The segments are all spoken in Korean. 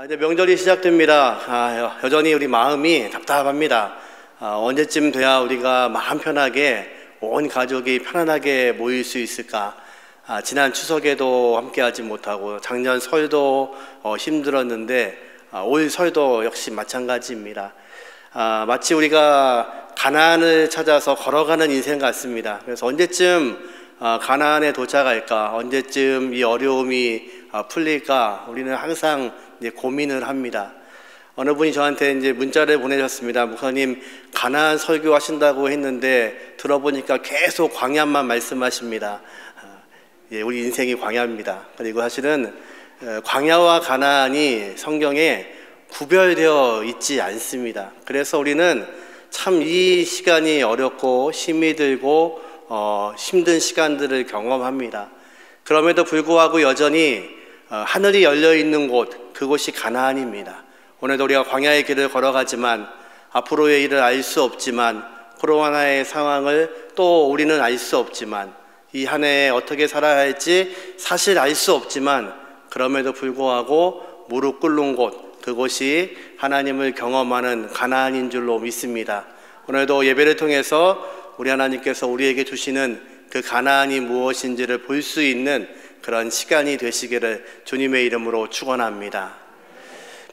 이제 명절이 시작됩니다. 여전히 우리 마음이 답답합니다. 언제쯤 돼야 우리가 마음 편하게 온 가족이 편안하게 모일 수 있을까? 지난 추석에도 함께하지 못하고 작년 설도 힘들었는데 올 설도 역시 마찬가지입니다. 마치 우리가 가나안을 찾아서 걸어가는 인생 같습니다. 그래서 언제쯤 가나안에 도착할까? 언제쯤 이 어려움이 풀릴까? 우리는 항상 이제 고민을 합니다. 어느 분이 저한테 이제 문자를 보내셨습니다. 목사님, 가나안 설교하신다고 했는데 들어보니까 계속 광야만 말씀하십니다. 우리 인생이 광야입니다. 그리고 사실은 광야와 가나안이 성경에 구별되어 있지 않습니다. 그래서 우리는 참 이 시간이 어렵고 힘이 들고 힘든 시간들을 경험합니다. 그럼에도 불구하고 여전히 하늘이 열려 있는 곳, 그곳이 가나안입니다. 오늘도 우리가 광야의 길을 걸어가지만 앞으로의 일을 알 수 없지만 코로나의 상황을 또 우리는 알 수 없지만 이 한 해에 어떻게 살아야 할지 사실 알 수 없지만 그럼에도 불구하고 무릎 꿇는 곳, 그곳이 하나님을 경험하는 가나안인 줄로 믿습니다. 오늘도 예배를 통해서 우리 하나님께서 우리에게 주시는 그 가나안이 무엇인지를 볼 수 있는 그런 시간이 되시기를 주님의 이름으로 축원합니다.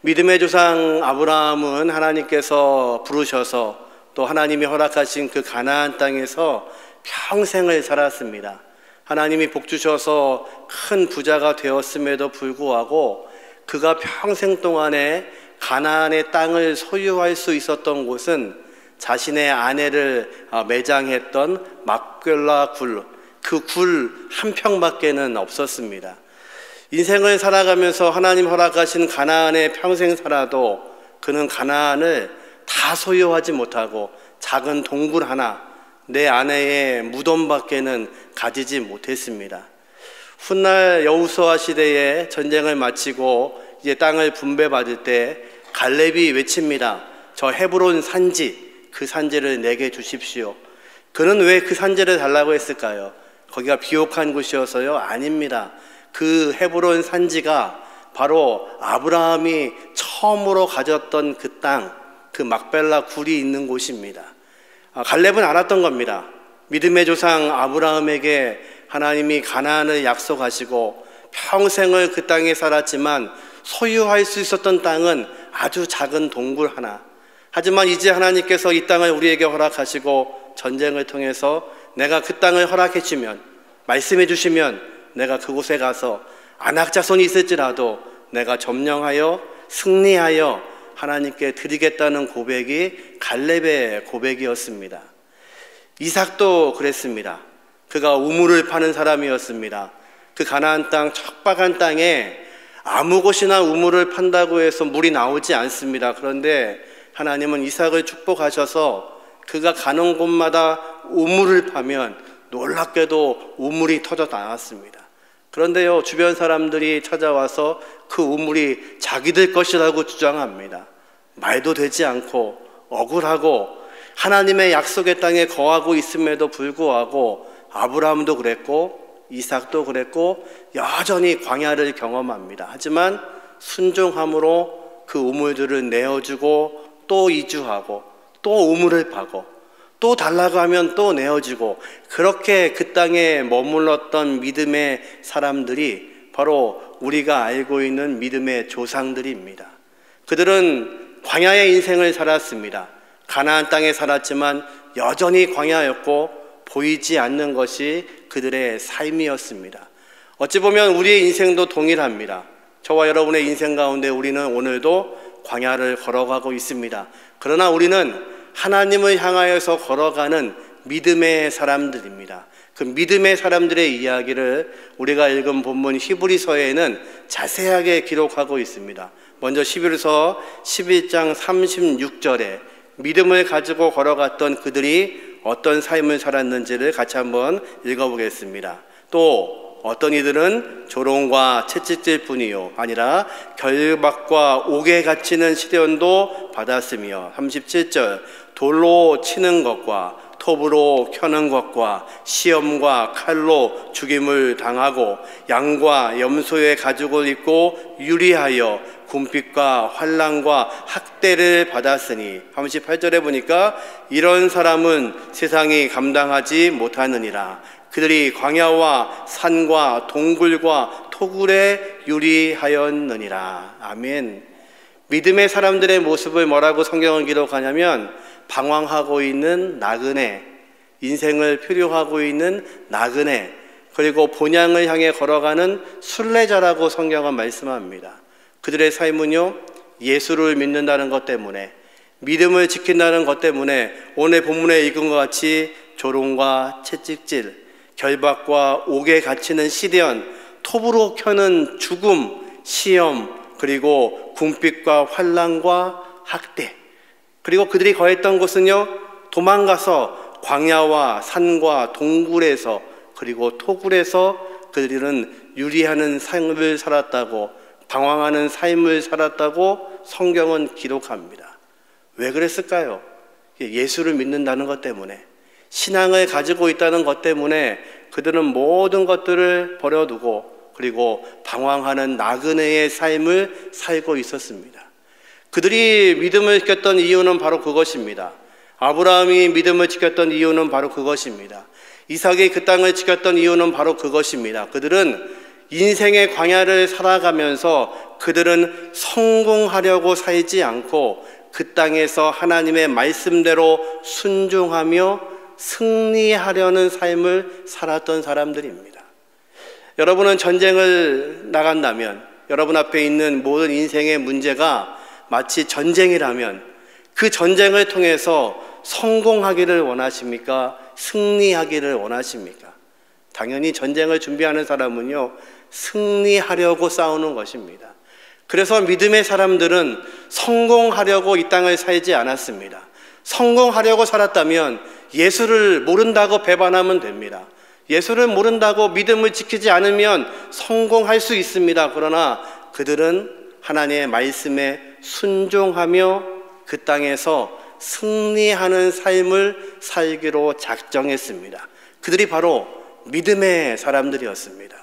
믿음의 조상 아브라함은 하나님께서 부르셔서 또 하나님이 허락하신 그 가나안 땅에서 평생을 살았습니다. 하나님이 복 주셔서 큰 부자가 되었음에도 불구하고 그가 평생 동안에 가나안의 땅을 소유할 수 있었던 곳은 자신의 아내를 매장했던 막벨라 굴, 그 굴 한 평밖에는 없었습니다. 인생을 살아가면서 하나님 허락하신 가나안에 평생 살아도 그는 가나안을 다 소유하지 못하고 작은 동굴 하나, 내 아내의 무덤밖에는 가지지 못했습니다. 훗날 여호수아 시대에 전쟁을 마치고 이제 땅을 분배받을 때 갈렙이 외칩니다. 저 헤브론 산지, 그 산지를 내게 주십시오. 그는 왜 그 산지를 달라고 했을까요? 거기가 비옥한 곳이어서요? 아닙니다. 그 헤브론 산지가 바로 아브라함이 처음으로 가졌던 그 땅, 그 막벨라 굴이 있는 곳입니다. 갈렙은 알았던 겁니다. 믿음의 조상 아브라함에게 하나님이 가나안을 약속하시고 평생을 그 땅에 살았지만 소유할 수 있었던 땅은 아주 작은 동굴 하나. 하지만 이제 하나님께서 이 땅을 우리에게 허락하시고 전쟁을 통해서 내가 그 땅을 허락해 주면, 말씀해 주시면 내가 그곳에 가서 안악자손이 있을지라도 내가 점령하여 승리하여 하나님께 드리겠다는 고백이 갈렙의 고백이었습니다. 이삭도 그랬습니다. 그가 우물을 파는 사람이었습니다. 그 가나안 땅, 척박한 땅에 아무 곳이나 우물을 판다고 해서 물이 나오지 않습니다. 그런데 하나님은 이삭을 축복하셔서 그가 가는 곳마다 우물을 파면 놀랍게도 우물이 터져 나왔습니다. 그런데요, 주변 사람들이 찾아와서 그 우물이 자기들 것이라고 주장합니다. 말도 되지 않고 억울하고 하나님의 약속의 땅에 거하고 있음에도 불구하고 아브라함도 그랬고 이삭도 그랬고 여전히 광야를 경험합니다. 하지만 순종함으로 그 우물들을 내어주고 또 이주하고 또 우물을 파고 또 달라고 하면 또 내어주고, 그렇게 그 땅에 머물렀던 믿음의 사람들이 바로 우리가 알고 있는 믿음의 조상들입니다. 그들은 광야의 인생을 살았습니다. 가나안 땅에 살았지만 여전히 광야였고 보이지 않는 것이 그들의 삶이었습니다. 어찌 보면 우리의 인생도 동일합니다. 저와 여러분의 인생 가운데 우리는 오늘도 광야를 걸어가고 있습니다. 그러나 우리는 하나님을 향하여서 걸어가는 믿음의 사람들입니다. 그 믿음의 사람들의 이야기를 우리가 읽은 본문 히브리서에는 자세하게 기록하고 있습니다. 먼저 히브리서 11장 36절에 믿음을 가지고 걸어갔던 그들이 어떤 삶을 살았는지를 같이 한번 읽어보겠습니다. 또 어떤 이들은 조롱과 채찍질 뿐이요 아니라 결박과 옥에 갇히는 시련도 받았으며, 37절 돌로 치는 것과 톱으로 켜는 것과 시험과 칼로 죽임을 당하고 양과 염소의 가죽을 입고 유리하여 궁핍과 환난과 학대를 받았으니 38절에 보니까 이런 사람은 세상이 감당하지 못하느니라. 그들이 광야와 산과 동굴과 토굴에 유리하였느니라. 아멘. 믿음의 사람들의 모습을 뭐라고 성경은 기록하냐면 방황하고 있는 나그네, 인생을 표류하고 있는 나그네, 그리고 본향을 향해 걸어가는 순례자라고 성경은 말씀합니다. 그들의 삶은요, 예수를 믿는다는 것 때문에, 믿음을 지킨다는 것 때문에 오늘 본문에 읽은 것 같이 조롱과 채찍질, 결박과 옥에 갇히는 시련, 톱으로 켜는 죽음, 시험, 그리고 궁핍과 환난과 학대, 그리고 그들이 거했던 곳은요, 도망가서 광야와 산과 동굴에서 그리고 토굴에서 그들은 유리하는 삶을 살았다고, 방황하는 삶을 살았다고 성경은 기록합니다. 왜 그랬을까요? 예수를 믿는다는 것 때문에, 신앙을 가지고 있다는 것 때문에 그들은 모든 것들을 버려두고 그리고 방황하는 나그네의 삶을 살고 있었습니다. 그들이 믿음을 지켰던 이유는 바로 그것입니다. 아브라함이 믿음을 지켰던 이유는 바로 그것입니다. 이삭이 그 땅을 지켰던 이유는 바로 그것입니다. 그들은 인생의 광야를 살아가면서 그들은 성공하려고 살지 않고 그 땅에서 하나님의 말씀대로 순종하며 승리하려는 삶을 살았던 사람들입니다. 여러분은 전쟁을 나간다면 여러분 앞에 있는 모든 인생의 문제가 마치 전쟁이라면 그 전쟁을 통해서 성공하기를 원하십니까? 승리하기를 원하십니까? 당연히 전쟁을 준비하는 사람은요, 승리하려고 싸우는 것입니다. 그래서 믿음의 사람들은 성공하려고 이 땅을 살지 않았습니다. 성공하려고 살았다면 예수를 모른다고 배반하면 됩니다. 예수를 모른다고 믿음을 지키지 않으면 성공할 수 있습니다. 그러나 그들은 하나님의 말씀에 순종하며 그 땅에서 승리하는 삶을 살기로 작정했습니다. 그들이 바로 믿음의 사람들이었습니다.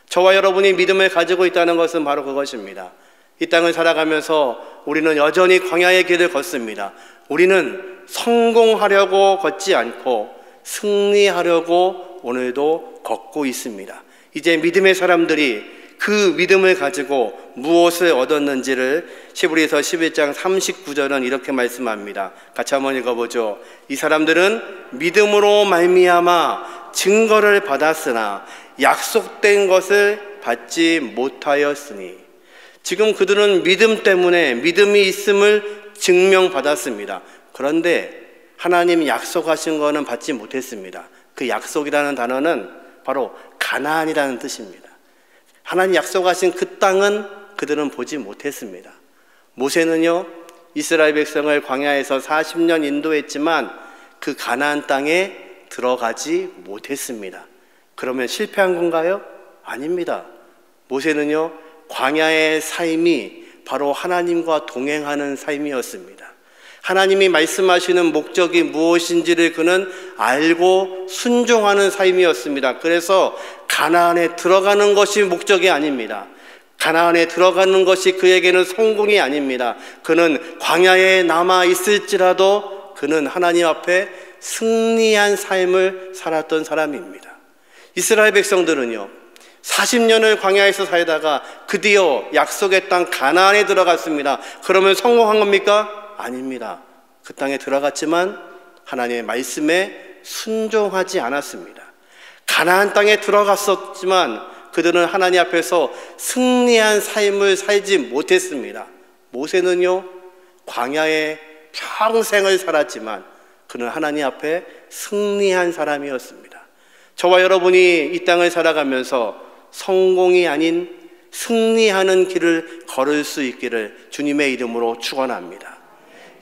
저와 여러분이 믿음을 가지고 있다는 것은 바로 그것입니다. 이 땅을 살아가면서 우리는 여전히 광야의 길을 걷습니다. 우리는 성공하려고 걷지 않고 승리하려고 오늘도 걷고 있습니다. 이제 믿음의 사람들이 그 믿음을 가지고 무엇을 얻었는지를 히브리서 11장 39절은 이렇게 말씀합니다. 같이 한번 읽어보죠. 이 사람들은 믿음으로 말미암아 증거를 받았으나 약속된 것을 받지 못하였으니, 지금 그들은 믿음 때문에 믿음이 있음을 증명받았습니다. 그런데 하나님 약속하신 것은 받지 못했습니다. 그 약속이라는 단어는 바로 가나안이라는 뜻입니다. 하나님 약속하신 그 땅은 그들은 보지 못했습니다. 모세는요, 이스라엘 백성을 광야에서 40년 인도했지만 그 가나안 땅에 들어가지 못했습니다. 그러면 실패한 건가요? 아닙니다. 모세는요, 광야의 삶이 바로 하나님과 동행하는 삶이었습니다. 하나님이 말씀하시는 목적이 무엇인지를 그는 알고 순종하는 삶이었습니다. 그래서 가나안에 들어가는 것이 목적이 아닙니다. 가나안에 들어가는 것이 그에게는 성공이 아닙니다. 그는 광야에 남아 있을지라도 그는 하나님 앞에 승리한 삶을 살았던 사람입니다. 이스라엘 백성들은요, 40년을 광야에서 살다가 드디어 약속의 땅 가나안에 들어갔습니다. 그러면 성공한 겁니까? 아닙니다. 그 땅에 들어갔지만 하나님의 말씀에 순종하지 않았습니다. 가나안 땅에 들어갔었지만 그들은 하나님 앞에서 승리한 삶을 살지 못했습니다. 모세는요, 광야에 평생을 살았지만 그는 하나님 앞에 승리한 사람이었습니다. 저와 여러분이 이 땅을 살아가면서 성공이 아닌 승리하는 길을 걸을 수 있기를 주님의 이름으로 축원합니다.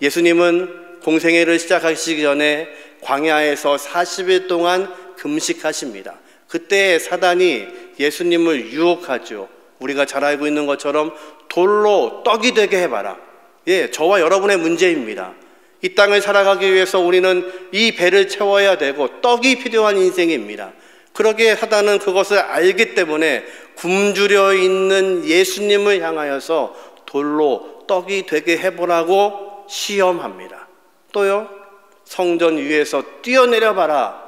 예수님은 공생애를 시작하시기 전에 광야에서 40일 동안 금식하십니다. 그때 사단이 예수님을 유혹하죠. 우리가 잘 알고 있는 것처럼 돌로 떡이 되게 해봐라. 예, 저와 여러분의 문제입니다. 이 땅을 살아가기 위해서 우리는 이 배를 채워야 되고 떡이 필요한 인생입니다. 그러기에 사단은 그것을 알기 때문에 굶주려 있는 예수님을 향하여서 돌로 떡이 되게 해보라고 시험합니다. 또요, 성전 위에서 뛰어내려 봐라.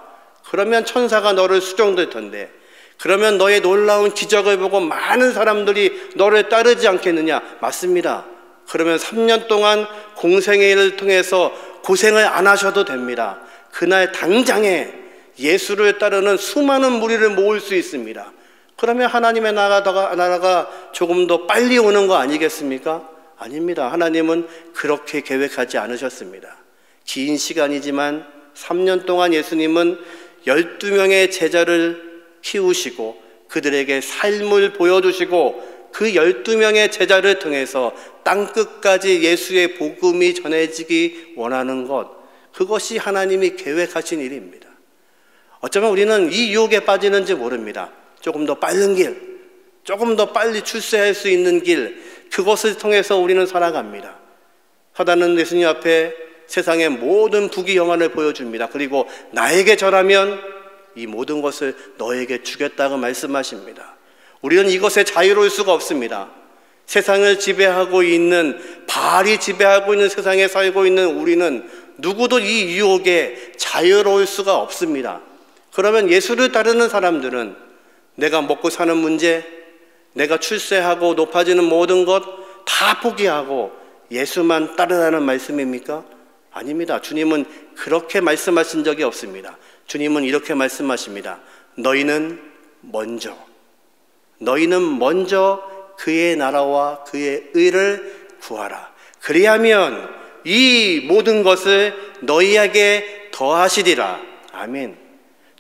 그러면 천사가 너를 수종될 텐데, 그러면 너의 놀라운 기적을 보고 많은 사람들이 너를 따르지 않겠느냐? 맞습니다. 그러면 3년 동안 공생애를 통해서 고생을 안 하셔도 됩니다. 그날 당장에 예수를 따르는 수많은 무리를 모을 수 있습니다. 그러면 하나님의 나라가 조금 더 빨리 오는 거 아니겠습니까? 아닙니다. 하나님은 그렇게 계획하지 않으셨습니다. 긴 시간이지만 3년 동안 예수님은 12명의 제자를 키우시고 그들에게 삶을 보여주시고 그 12명의 제자를 통해서 땅끝까지 예수의 복음이 전해지기 원하는 것, 그것이 하나님이 계획하신 일입니다. 어쩌면 우리는 이 유혹에 빠지는지 모릅니다. 조금 더 빠른 길, 조금 더 빨리 출세할 수 있는 길, 그것을 통해서 우리는 살아갑니다. 사단은 예수님 앞에 세상의 모든 부귀영화를 보여줍니다. 그리고 나에게 절하면 이 모든 것을 너에게 주겠다고 말씀하십니다. 우리는 이것에 자유로울 수가 없습니다. 세상을 지배하고 있는, 바알이 지배하고 있는 세상에 살고 있는 우리는 누구도 이 유혹에 자유로울 수가 없습니다. 그러면 예수를 따르는 사람들은 내가 먹고 사는 문제, 내가 출세하고 높아지는 모든 것 다 포기하고 예수만 따르라는 말씀입니까? 아닙니다. 주님은 그렇게 말씀하신 적이 없습니다. 주님은 이렇게 말씀하십니다. 너희는 먼저 그의 나라와 그의 의를 구하라. 그리하면 이 모든 것을 너희에게 더하시리라. 아멘.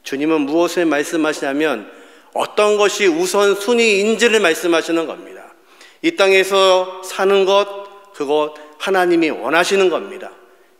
주님은 무엇을 말씀하시냐면 어떤 것이 우선순위인지를 말씀하시는 겁니다. 이 땅에서 사는 것, 그것 하나님이 원하시는 겁니다.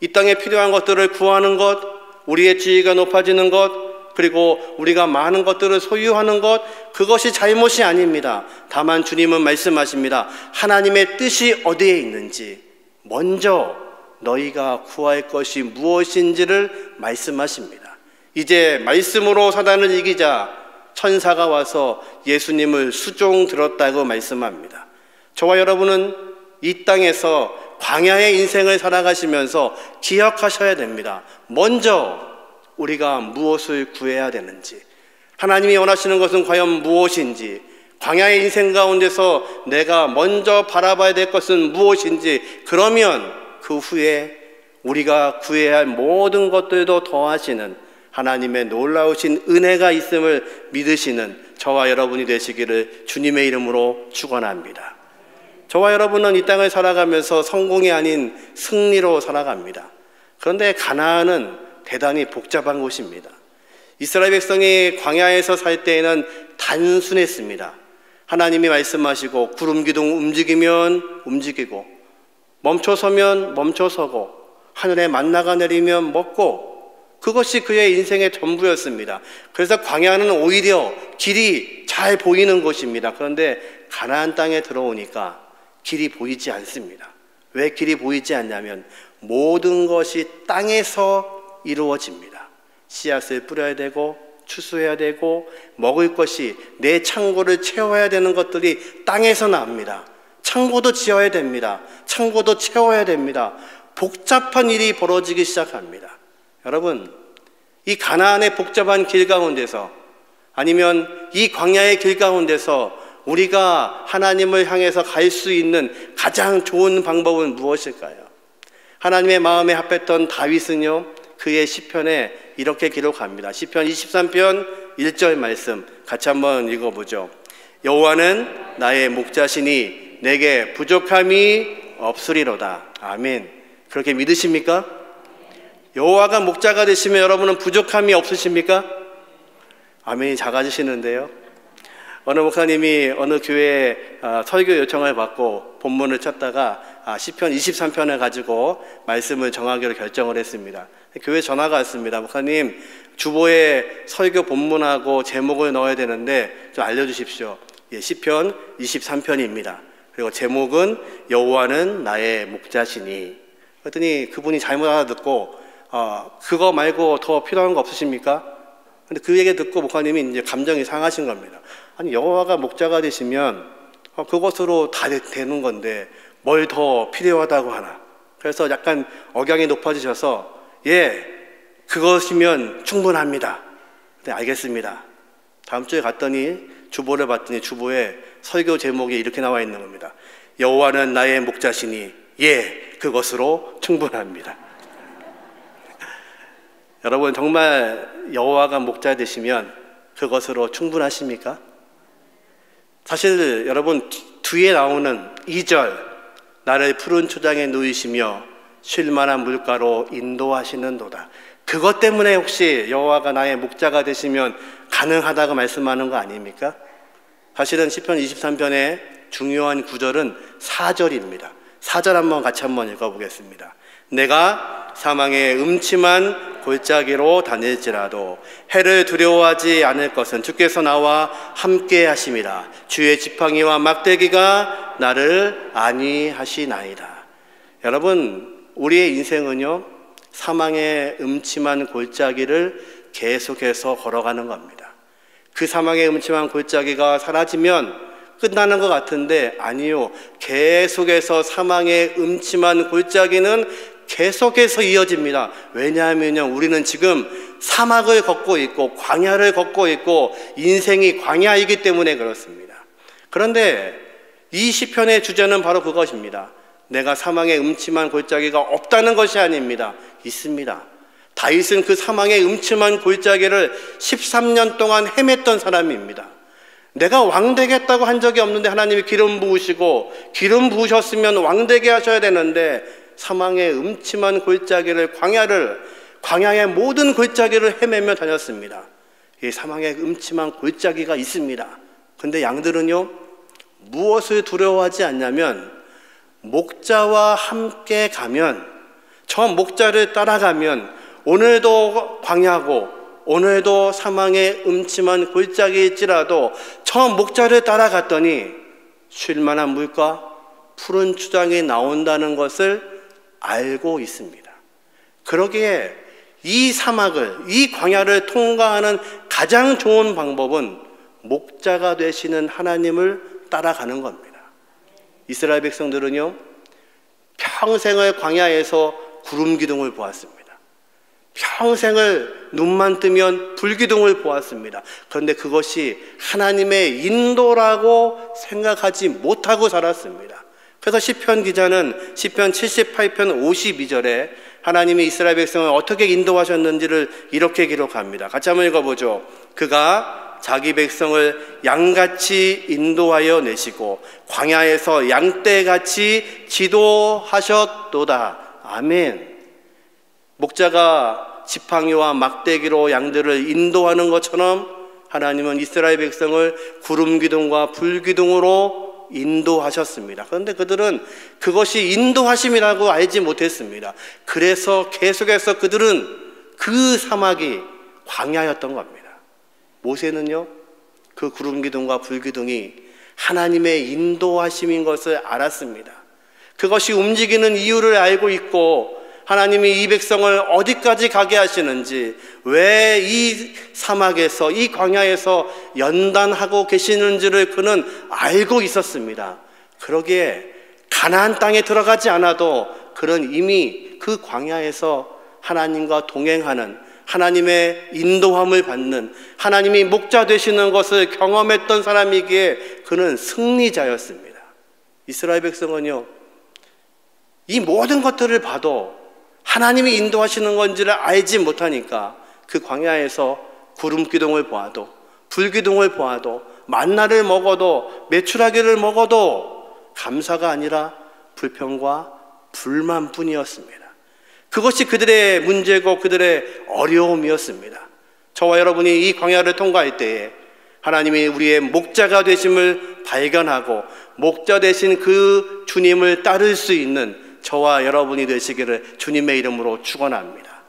이 땅에 필요한 것들을 구하는 것, 우리의 지위가 높아지는 것, 그리고 우리가 많은 것들을 소유하는 것, 그것이 잘못이 아닙니다. 다만 주님은 말씀하십니다. 하나님의 뜻이 어디에 있는지 먼저 너희가 구할 것이 무엇인지를 말씀하십니다. 이제 말씀으로 사단을 이기자 천사가 와서 예수님을 수종 들었다고 말씀합니다. 저와 여러분은 이 땅에서 광야의 인생을 살아가시면서 기억하셔야 됩니다. 먼저 우리가 무엇을 구해야 되는지, 하나님이 원하시는 것은 과연 무엇인지, 광야의 인생 가운데서 내가 먼저 바라봐야 될 것은 무엇인지, 그러면 그 후에 우리가 구해야 할 모든 것들도 더하시는 하나님의 놀라우신 은혜가 있음을 믿으시는 저와 여러분이 되시기를 주님의 이름으로 축원합니다. 저와 여러분은 이 땅을 살아가면서 성공이 아닌 승리로 살아갑니다. 그런데 가나안은 대단히 복잡한 곳입니다. 이스라엘 백성이 광야에서 살 때에는 단순했습니다. 하나님이 말씀하시고 구름 기둥 움직이면 움직이고 멈춰서면 멈춰서고 하늘에 만나가 내리면 먹고, 그것이 그의 인생의 전부였습니다. 그래서 광야는 오히려 길이 잘 보이는 곳입니다. 그런데 가나안 땅에 들어오니까 길이 보이지 않습니다. 왜 길이 보이지 않냐면 모든 것이 땅에서 이루어집니다. 씨앗을 뿌려야 되고 추수해야 되고 먹을 것이, 내 창고를 채워야 되는 것들이 땅에서 나옵니다. 창고도 지어야 됩니다. 창고도 채워야 됩니다. 복잡한 일이 벌어지기 시작합니다. 여러분, 이 가나안의 복잡한 길 가운데서, 아니면 이 광야의 길 가운데서 우리가 하나님을 향해서 갈 수 있는 가장 좋은 방법은 무엇일까요? 하나님의 마음에 합했던 다윗은요, 그의 시편에 이렇게 기록합니다. 시편 23편 1절 말씀 같이 한번 읽어보죠. 여호와는 나의 목자시니 내게 부족함이 없으리로다. 아멘. 그렇게 믿으십니까? 여호와가 목자가 되시면 여러분은 부족함이 없으십니까? 아멘이 작아지시는데요. 어느 목사님이 어느 교회에 설교 요청을 받고 본문을 찾다가 시편 23편을 가지고 말씀을 정하기로 결정을 했습니다. 교회 전화가 왔습니다. 목사님, 주보에 설교 본문하고 제목을 넣어야 되는데 좀 알려주십시오. 예, 시편 23편입니다. 그리고 제목은 여호와는 나의 목자시니. 그랬더니 그분이 잘못 알아듣고 그거 말고 더 필요한 거 없으십니까? 근데 그 얘기 듣고 목사님이 이제 감정이 상하신 겁니다. 아니, 여호와가 목자가 되시면 그것으로 다 되는 건데 뭘 더 필요하다고 하나. 그래서 약간 억양이 높아지셔서 예, 그것이면 충분합니다. 네, 알겠습니다. 다음 주에 갔더니 주보를 봤더니 주보에 설교 제목이 이렇게 나와 있는 겁니다. 여호와는 나의 목자시니 예, 그것으로 충분합니다. 여러분, 정말 여호와가 목자 되시면 그것으로 충분하십니까? 사실 여러분, 뒤에 나오는 2절, 나를 푸른 초장에 누이시며 쉴 만한 물가로 인도하시는도다. 그것 때문에 혹시 여호와가 나의 목자가 되시면 가능하다고 말씀하는 거 아닙니까? 사실은 시편 23편의 중요한 구절은 4절입니다. 4절 한번 같이 한번 읽어보겠습니다. 내가 사망의 음침한 골짜기로 다닐지라도 해를 두려워하지 않을 것은 주께서 나와 함께 하심이라. 주의 지팡이와 막대기가 나를 안위하시나이다. 여러분, 우리의 인생은요, 사망의 음침한 골짜기를 계속해서 걸어가는 겁니다. 그 사망의 음침한 골짜기가 사라지면 끝나는 것 같은데 아니요, 계속해서 사망의 음침한 골짜기는 계속해서 이어집니다. 왜냐하면요, 우리는 지금 사막을 걷고 있고 광야를 걷고 있고 인생이 광야이기 때문에 그렇습니다. 그런데 이 시편의 주제는 바로 그것입니다. 내가 사망의 음침한 골짜기가 없다는 것이 아닙니다. 있습니다. 다윗은 그 사망의 음침한 골짜기를 13년 동안 헤맸던 사람입니다. 내가 왕 되겠다고 한 적이 없는데 하나님이 기름 부으시고, 기름 부으셨으면 왕 되게 하셔야 되는데 사망의 음침한 골짜기를, 광야의 모든 골짜기를 헤매며 다녔습니다. 이 사망의 음침한 골짜기가 있습니다. 근데 양들은요, 무엇을 두려워하지 않냐면 목자와 함께 가면, 저 목자를 따라가면 오늘도 광야고 오늘도 사망의 음침한 골짜기일지라도 저 목자를 따라갔더니 쉴 만한 물과 푸른 초장이 나온다는 것을 알고 있습니다. 그러기에 이 사막을, 이 광야를 통과하는 가장 좋은 방법은 목자가 되시는 하나님을 따라가는 겁니다. 이스라엘 백성들은요, 평생을 광야에서 구름 기둥을 보았습니다. 평생을 눈만 뜨면 불기둥을 보았습니다. 그런데 그것이 하나님의 인도라고 생각하지 못하고 살았습니다. 그래서 시편 기자는 시편 78편 52절에 하나님이 이스라엘 백성을 어떻게 인도하셨는지를 이렇게 기록합니다. 같이 한번 읽어보죠. 그가 자기 백성을 양같이 인도하여 내시고 광야에서 양떼같이 지도하셨도다. 아멘. 목자가 지팡이와 막대기로 양들을 인도하는 것처럼 하나님은 이스라엘 백성을 구름 기둥과 불 기둥으로 인도하셨습니다. 그런데 그들은 그것이 인도하심이라고 알지 못했습니다. 그래서 계속해서 그들은 그 사막이 광야였던 겁니다. 모세는요, 그 구름 기둥과 불 기둥이 하나님의 인도하심인 것을 알았습니다. 그것이 움직이는 이유를 알고 있고, 하나님이 이 백성을 어디까지 가게 하시는지, 왜 이 사막에서, 이 광야에서 연단하고 계시는지를 그는 알고 있었습니다. 그러기에 가나안 땅에 들어가지 않아도 그는 이미 그 광야에서 하나님과 동행하는, 하나님의 인도함을 받는, 하나님이 목자 되시는 것을 경험했던 사람이기에 그는 승리자였습니다. 이스라엘 백성은요, 이 모든 것들을 봐도 하나님이 인도하시는 건지를 알지 못하니까 그 광야에서 구름 기둥을 보아도, 불 기둥을 보아도, 만나를 먹어도, 메추라기를 먹어도 감사가 아니라 불평과 불만뿐이었습니다. 그것이 그들의 문제고 그들의 어려움이었습니다. 저와 여러분이 이 광야를 통과할 때에 하나님이 우리의 목자가 되심을 발견하고 목자 되신 그 주님을 따를 수 있는 저와 여러분이 되시기를 주님의 이름으로 축원합니다.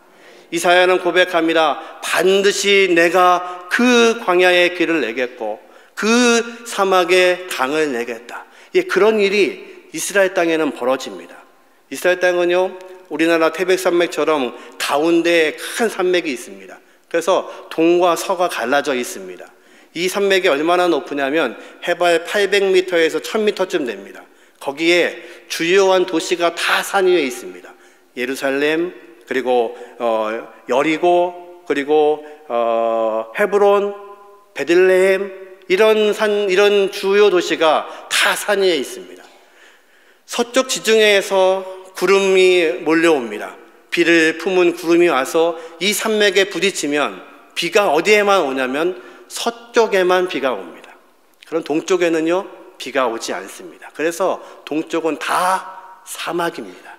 이사야는 고백합니다. 반드시 내가 그 광야의 길을 내겠고 그 사막의 강을 내겠다. 예, 그런 일이 이스라엘 땅에는 벌어집니다. 이스라엘 땅은요, 우리나라 태백산맥처럼 가운데에 큰 산맥이 있습니다. 그래서 동과 서가 갈라져 있습니다. 이 산맥이 얼마나 높으냐면 해발 800m에서 1000m쯤 됩니다. 거기에 주요한 도시가 다 산 위에 있습니다. 예루살렘, 그리고 여리고, 그리고 헤브론, 베들레헴, 이런 주요 도시가 다 산 위에 있습니다. 서쪽 지중해에서 구름이 몰려옵니다. 비를 품은 구름이 와서 이 산맥에 부딪히면 비가 어디에만 오냐면 서쪽에만 비가 옵니다. 그럼 동쪽에는요, 비가 오지 않습니다. 그래서 동쪽은 다 사막입니다.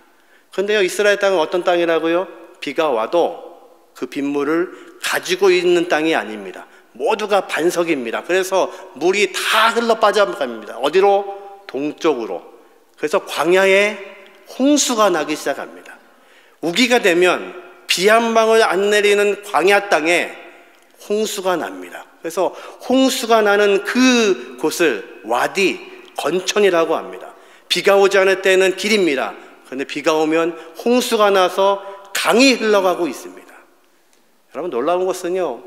그런데요, 이스라엘 땅은 어떤 땅이라고요? 비가 와도 그 빗물을 가지고 있는 땅이 아닙니다. 모두가 반석입니다. 그래서 물이 다 흘러 빠져갑니다. 어디로? 동쪽으로. 그래서 광야에 홍수가 나기 시작합니다. 우기가 되면 비 한 방울 안 내리는 광야 땅에 홍수가 납니다. 그래서 홍수가 나는 그 곳을 와디, 건천이라고 합니다. 비가 오지 않을 때는 길입니다. 그런데 비가 오면 홍수가 나서 강이 흘러가고 있습니다. 여러분, 놀라운 것은요,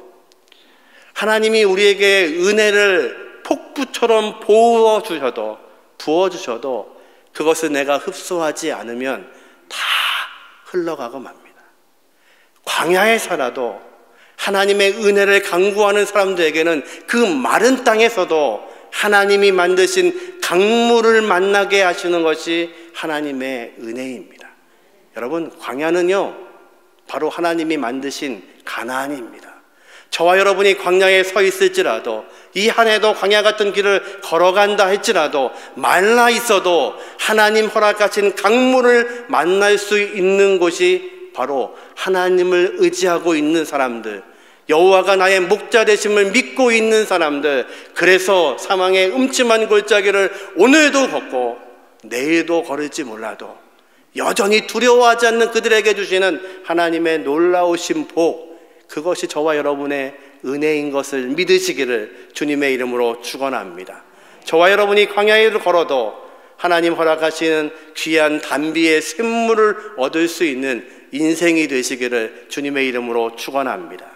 하나님이 우리에게 은혜를 폭부처럼 부어주셔도 그것을 내가 흡수하지 않으면 다 흘러가고 맙니다. 광야에 살아도 하나님의 은혜를 간구하는 사람들에게는 그 마른 땅에서도 하나님이 만드신 강물을 만나게 하시는 것이 하나님의 은혜입니다. 여러분, 광야는요, 바로 하나님이 만드신 가나안입니다. 저와 여러분이 광야에 서 있을지라도, 이 한 해도 광야 같은 길을 걸어간다 할지라도, 말라 있어도 하나님 허락하신 강물을 만날 수 있는 곳이 바로 하나님을 의지하고 있는 사람들, 여호와가 나의 목자 되심을 믿고 있는 사람들, 그래서 사망의 음침한 골짜기를 오늘도 걷고 내일도 걸을지 몰라도 여전히 두려워하지 않는 그들에게 주시는 하나님의 놀라우신 복, 그것이 저와 여러분의 은혜인 것을 믿으시기를 주님의 이름으로 축원합니다. 저와 여러분이 광야를 걸어도 하나님 허락하시는 귀한 단비의 샘물을 얻을 수 있는 인생이 되시기를 주님의 이름으로 축원합니다.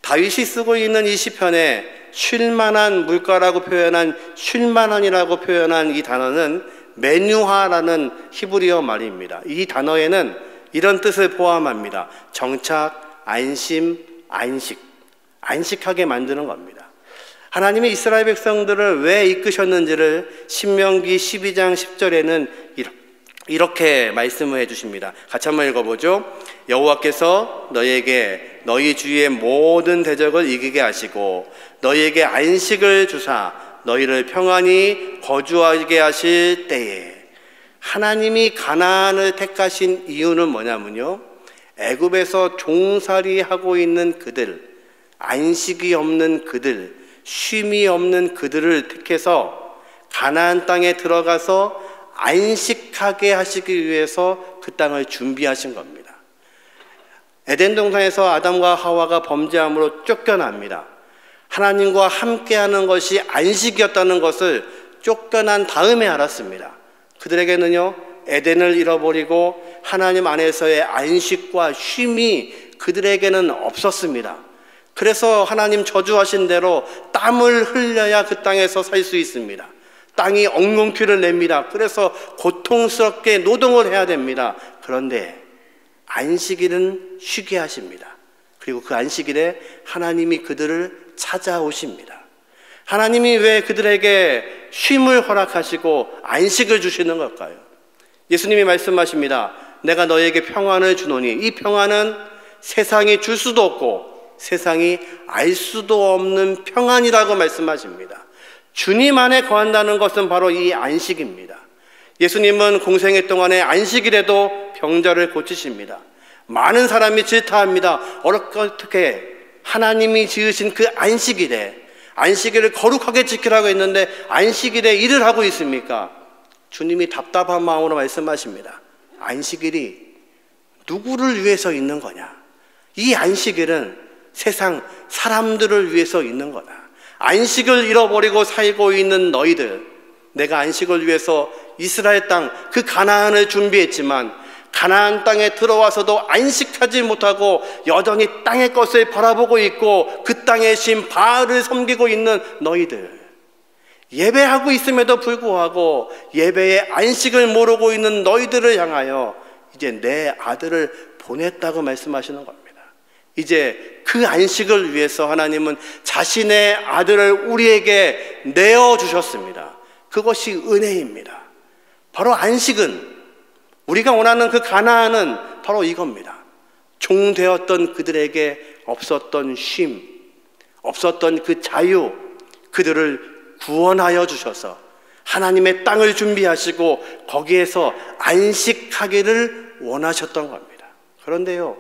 다윗이 쓰고 있는 이 시편에 쉴만한 물가라고 표현한, 쉴만한이라고 표현한 이 단어는 메뉴하라는 히브리어 말입니다. 이 단어에는 이런 뜻을 포함합니다. 정착, 안심, 안식하게 만드는 겁니다. 하나님이 이스라엘 백성들을 왜 이끄셨는지를 신명기 12장 10절에는 이렇게 말씀을 해주십니다. 같이 한번 읽어보죠. 여호와께서 너희에게 너희 주위의 모든 대적을 이기게 하시고 너희에게 안식을 주사 너희를 평안히 거주하게 하실 때에, 하나님이 가나안을 택하신 이유는 뭐냐면요, 애굽에서 종살이하고 있는 그들, 안식이 없는 그들, 쉼이 없는 그들을 택해서 가나안 땅에 들어가서 안식하게 하시기 위해서 그 땅을 준비하신 겁니다. 에덴 동산에서 아담과 하와가 범죄함으로 쫓겨납니다. 하나님과 함께하는 것이 안식이었다는 것을 쫓겨난 다음에 알았습니다. 그들에게는요, 에덴을 잃어버리고 하나님 안에서의 안식과 쉼이 그들에게는 없었습니다. 그래서 하나님 저주하신 대로 땀을 흘려야 그 땅에서 살 수 있습니다. 땅이 엉겅퀴를 냅니다. 그래서 고통스럽게 노동을 해야 됩니다. 그런데 안식일은 쉬게 하십니다. 그리고 그 안식일에 하나님이 그들을 찾아오십니다. 하나님이 왜 그들에게 쉼을 허락하시고 안식을 주시는 걸까요? 예수님이 말씀하십니다. 내가 너에게 평안을 주노니, 이 평안은 세상이 줄 수도 없고 세상이 알 수도 없는 평안이라고 말씀하십니다. 주님 안에 거한다는 것은 바로 이 안식입니다. 예수님은 공생애 동안에 안식일에도 병자를 고치십니다. 많은 사람이 질타합니다. 어떻게 하나님이 지으신 그 안식일을 거룩하게 지키라고 했는데 안식일에 일을 하고 있습니까? 주님이 답답한 마음으로 말씀하십니다. 안식일이 누구를 위해서 있는 거냐? 이 안식일은 세상 사람들을 위해서 있는 거다. 안식을 잃어버리고 살고 있는 너희들, 내가 안식을 위해서 이스라엘 땅 그 가나안을 준비했지만 가나안 땅에 들어와서도 안식하지 못하고 여전히 땅의 것을 바라보고 있고 그 땅의 신 바알을 섬기고 있는 너희들, 예배하고 있음에도 불구하고 예배의 안식을 모르고 있는 너희들을 향하여 이제 내 아들을 보냈다고 말씀하시는 겁니다. 이제 그 안식을 위해서 하나님은 자신의 아들을 우리에게 내어주셨습니다. 그것이 은혜입니다. 바로 안식은, 우리가 원하는 그 가나안은 바로 이겁니다. 종되었던 그들에게 없었던 쉼, 없었던 그 자유, 그들을 구원하여 주셔서 하나님의 땅을 준비하시고 거기에서 안식하기를 원하셨던 겁니다. 그런데요,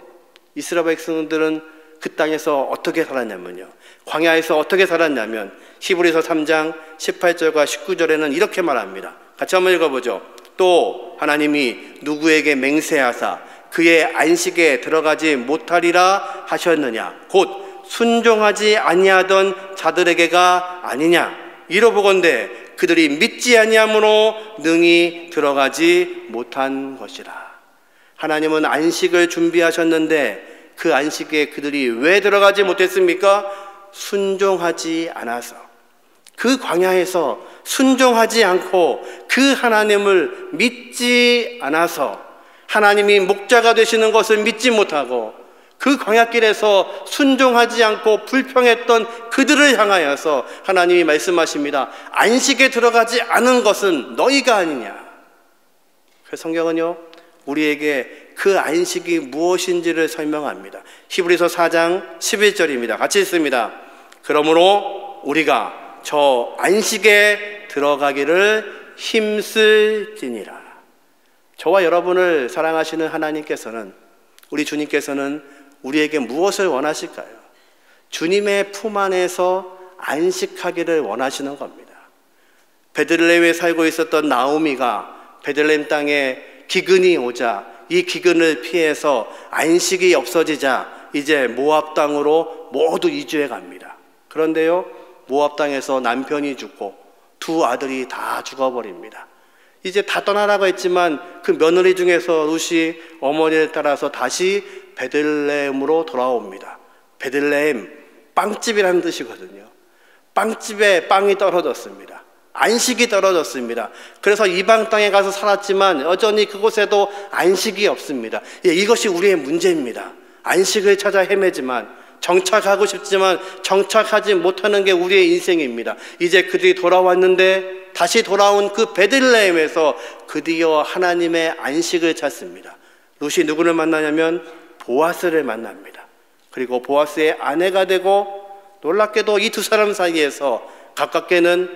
이스라엘 백성들은 그 땅에서 어떻게 살았냐면요, 광야에서 어떻게 살았냐면 히브리서 3장 18절과 19절에는 이렇게 말합니다. 같이 한번 읽어보죠. 또 하나님이 누구에게 맹세하사 그의 안식에 들어가지 못하리라 하셨느냐, 곧 순종하지 아니하던 자들에게가 아니냐. 이러보건대 그들이 믿지 아니함으로 능히 들어가지 못한 것이라. 하나님은 안식을 준비하셨는데 그 안식에 그들이 왜 들어가지 못했습니까? 순종하지 않아서. 그 광야에서 순종하지 않고 그 하나님을 믿지 않아서, 하나님이 목자가 되시는 것을 믿지 못하고 그 광야길에서 순종하지 않고 불평했던 그들을 향하여서 하나님이 말씀하십니다. 안식에 들어가지 않은 것은 너희가 아니냐. 그 성경은요, 우리에게 그 안식이 무엇인지를 설명합니다. 히브리서 4장 11절입니다. 같이 읽습니다. 그러므로 우리가 저 안식에 들어가기를 힘쓸지니라. 저와 여러분을 사랑하시는 하나님께서는, 우리 주님께서는 우리에게 무엇을 원하실까요? 주님의 품 안에서 안식하기를 원하시는 겁니다. 베들레헴에 살고 있었던 나오미가 베들레헴 땅에 기근이 오자 이 기근을 피해서 안식이 없어지자 이제 모압 땅으로 모두 이주해 갑니다. 그런데요, 모압 땅에서 남편이 죽고 두 아들이 다 죽어버립니다. 이제 다 떠나라고 했지만 그 며느리 중에서 룻이 어머니를 따라서 다시 베들레헴으로 돌아옵니다. 베들레헴, 빵집이라는 뜻이거든요. 빵집에 빵이 떨어졌습니다. 안식이 떨어졌습니다. 그래서 이방 땅에 가서 살았지만 여전히 그곳에도 안식이 없습니다. 이것이 우리의 문제입니다. 안식을 찾아 헤매지만, 정착하고 싶지만 정착하지 못하는 게 우리의 인생입니다. 이제 그들이 돌아왔는데 다시 돌아온 그 베들레헴에서 드디어 하나님의 안식을 찾습니다. 룻이 누구를 만나냐면 보아스를 만납니다. 그리고 보아스의 아내가 되고, 놀랍게도 이 두 사람 사이에서 가깝게는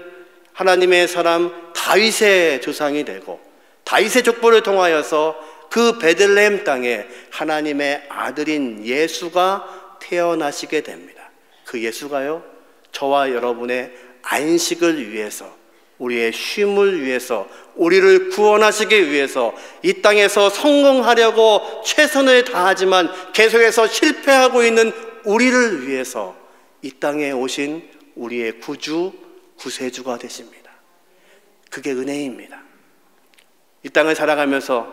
하나님의 사람 다윗의 조상이 되고, 다윗의 족보를 통하여서 그 베들레헴 땅에 하나님의 아들인 예수가 태어나시게 됩니다. 그 예수가요, 저와 여러분의 안식을 위해서, 우리의 쉼을 위해서, 우리를 구원하시기 위해서 이 땅에서 성공하려고 최선을 다하지만 계속해서 실패하고 있는 우리를 위해서 이 땅에 오신 우리의 구주, 구세주가 되십니다. 그게 은혜입니다. 이 땅을 살아가면서,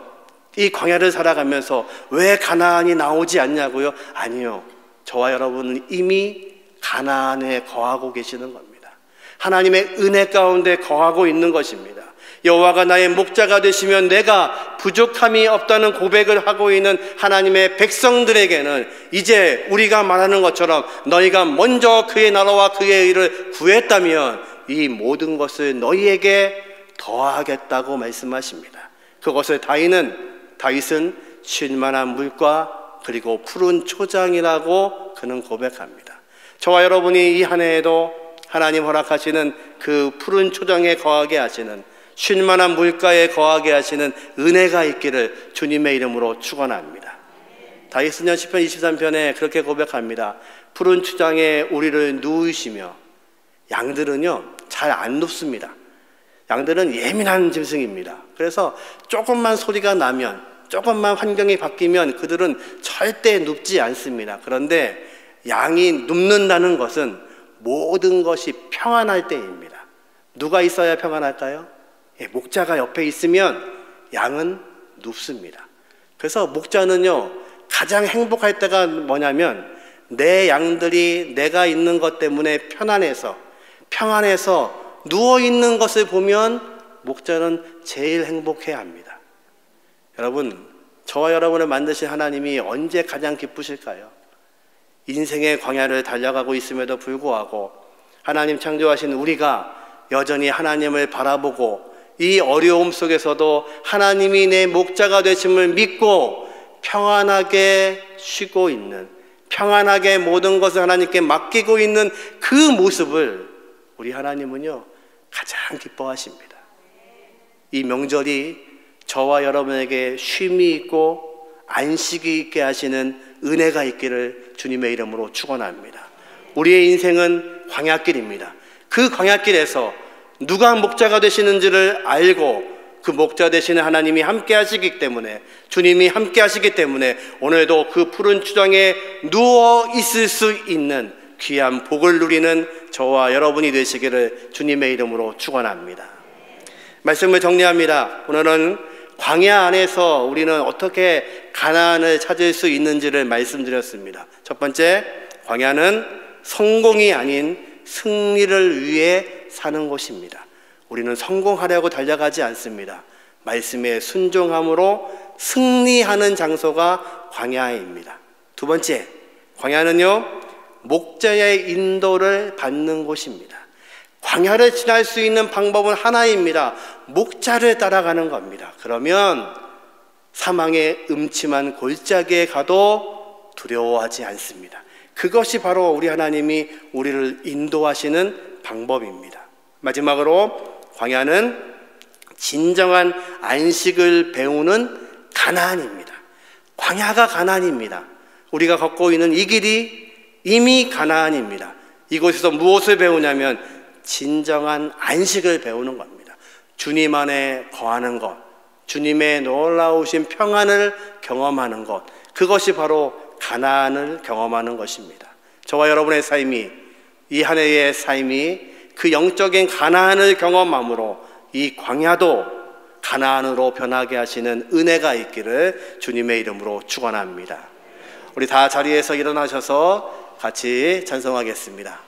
이 광야를 살아가면서 왜 가나안이 나오지 않냐고요? 아니요, 저와 여러분은 이미 가나안에 거하고 계시는 겁니다. 하나님의 은혜 가운데 거하고 있는 것입니다. 여호와가 나의 목자가 되시면 내가 부족함이 없다는 고백을 하고 있는 하나님의 백성들에게는 이제 우리가 말하는 것처럼 너희가 먼저 그의 나라와 그의 의를 구했다면 이 모든 것을 너희에게 더하겠다고 말씀하십니다. 그것을 다윗은 쉴만한 물과 그리고 푸른 초장이라고 그는 고백합니다. 저와 여러분이 이 한 해에도 하나님 허락하시는 그 푸른 초장에 거하게 하시는, 쉴만한 물가에 거하게 하시는 은혜가 있기를 주님의 이름으로 축원합니다. 다윗은요, 시편 23편에 그렇게 고백합니다. 푸른 초장에 우리를 누우시며. 양들은요, 잘 안 눕습니다. 양들은 예민한 짐승입니다. 그래서 조금만 소리가 나면, 조금만 환경이 바뀌면 그들은 절대 눕지 않습니다. 그런데 양이 눕는다는 것은 모든 것이 평안할 때입니다. 누가 있어야 평안할까요? 목자가 옆에 있으면 양은 눕습니다. 그래서 목자는요, 가장 행복할 때가 뭐냐면 내 양들이 내가 있는 것 때문에 평안해서 누워있는 것을 보면 목자는 제일 행복해야 합니다. 여러분, 저와 여러분을 만드신 하나님이 언제 가장 기쁘실까요? 인생의 광야를 달려가고 있음에도 불구하고 하나님 창조하신 우리가 여전히 하나님을 바라보고 이 어려움 속에서도 하나님이 내 목자가 되심을 믿고 평안하게 쉬고 있는, 평안하게 모든 것을 하나님께 맡기고 있는 그 모습을 우리 하나님은요, 가장 기뻐하십니다. 이 명절이 저와 여러분에게 쉼이 있고 안식이 있게 하시는 은혜가 있기를 주님의 이름으로 축원합니다. 우리의 인생은 광야길입니다. 그 광야길에서 누가 목자가 되시는지를 알고 그 목자 되시는 하나님이 함께 하시기 때문에, 주님이 함께 하시기 때문에 오늘도 그 푸른 추장에 누워 있을 수 있는 귀한 복을 누리는 저와 여러분이 되시기를 주님의 이름으로 축원합니다. 말씀을 정리합니다. 오늘은 광야 안에서 우리는 어떻게 가나안을 찾을 수 있는지를 말씀드렸습니다. 첫 번째, 광야는 성공이 아닌 승리를 위해 사는 곳입니다. 우리는 성공하려고 달려가지 않습니다. 말씀에 순종함으로 승리하는 장소가 광야입니다. 두 번째, 광야는요, 목자의 인도를 받는 곳입니다. 광야를 지날 수 있는 방법은 하나입니다. 목자를 따라가는 겁니다. 그러면 사망의 음침한 골짜기에 가도 두려워하지 않습니다. 그것이 바로 우리 하나님이 우리를 인도하시는 방법입니다. 마지막으로 광야는 진정한 안식을 배우는 가나안입니다. 광야가 가나안입니다. 우리가 걷고 있는 이 길이 이미 가나안입니다. 이곳에서 무엇을 배우냐면 진정한 안식을 배우는 겁니다. 주님 안에 거하는 것, 주님의 놀라우신 평안을 경험하는 것, 그것이 바로 가나안을 경험하는 것입니다. 저와 여러분의 삶이, 이 한 해의 삶이 그 영적인 가나안을 경험함으로 이 광야도 가나안으로 변하게 하시는 은혜가 있기를 주님의 이름으로 축원합니다. 우리 다 자리에서 일어나셔서 같이 찬송하겠습니다. 날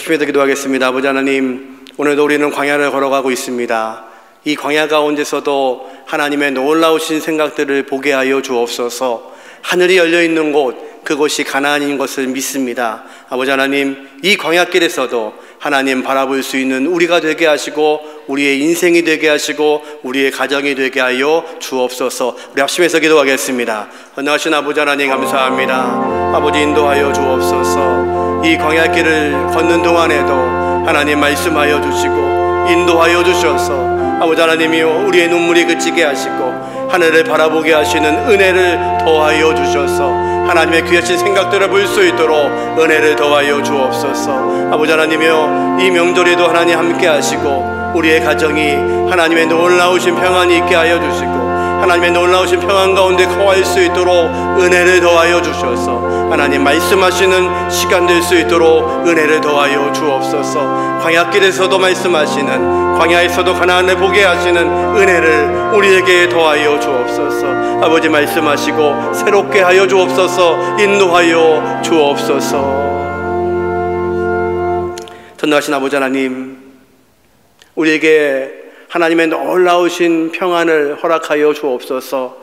합심해서 기도하겠습니다. 아버지 하나님, 오늘도 우리는 광야를 걸어가고 있습니다. 이 광야 가운데서도 하나님의 놀라우신 생각들을 보게 하여 주옵소서. 하늘이 열려있는 곳, 그곳이 가나안인 것을 믿습니다. 아버지 하나님, 이 광야길에서도 하나님 바라볼 수 있는 우리가 되게 하시고 우리의 인생이 되게 하시고 우리의 가정이 되게 하여 주옵소서. 우리 합심해서 기도하겠습니다. 헌하신 아버지 하나님 감사합니다. 아버지 인도하여 주옵소서. 이 광야길을 걷는 동안에도 하나님 말씀하여 주시고 인도하여 주셔서 아버지 하나님이요, 우리의 눈물이 그치게 하시고 하늘을 바라보게 하시는 은혜를 더하여 주셔서 하나님의 귀하신 생각들을 볼 수 있도록 은혜를 더하여 주옵소서. 아버지 하나님이요, 이 명절에도 하나님 함께 하시고 우리의 가정이 하나님의 놀라우신 평안이 있게 하여 주시고 하나님의 놀라우신 평안 가운데 거할 수 있도록 은혜를 더하여 주셔서 하나님 말씀하시는 시간 될 수 있도록 은혜를 더하여 주옵소서. 광야길에서도 말씀하시는, 광야에서도 가나안을 보게 하시는 은혜를 우리에게 더하여 주옵소서. 아버지 말씀하시고 새롭게 하여 주옵소서. 인도하여 주옵소서. 전능하신 아버지 하나님, 우리에게 하나님의 놀라우신 평안을 허락하여 주옵소서.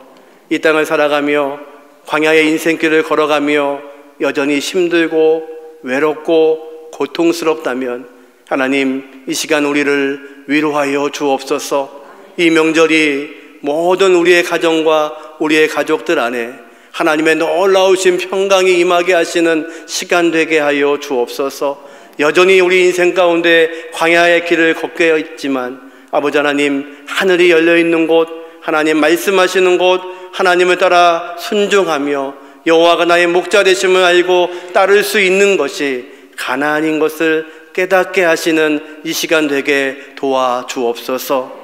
이 땅을 살아가며 광야의 인생길을 걸어가며 여전히 힘들고 외롭고 고통스럽다면 하나님, 이 시간 우리를 위로하여 주옵소서. 이 명절이 모든 우리의 가정과 우리의 가족들 안에 하나님의 놀라우신 평강이 임하게 하시는 시간 되게 하여 주옵소서. 여전히 우리 인생 가운데 광야의 길을 걷게 있지만 아버지 하나님, 하늘이 열려있는 곳, 하나님 말씀하시는 곳, 하나님을 따라 순종하며 여호와가 나의 목자 되심을 알고 따를 수 있는 것이 가나안인 것을 깨닫게 하시는 이 시간 되게 도와주옵소서.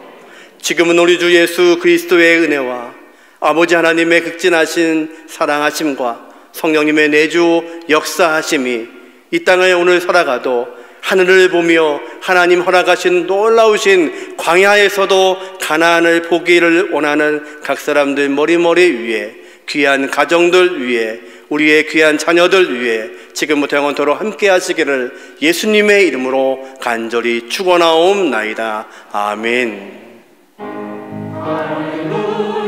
지금은 우리 주 예수 그리스도의 은혜와 아버지 하나님의 극진하신 사랑하심과 성령님의 내주 역사하심이 이 땅을 오늘 살아가도 하늘을 보며 하나님 허락하신 놀라우신 광야에서도 가나안을 보기를 원하는 각 사람들 머리머리 위에, 귀한 가정들 위에, 우리의 귀한 자녀들 위에 지금부터 영원토록 함께 하시기를 예수님의 이름으로 간절히 축원하옵나이다. 아멘. 할렐루야.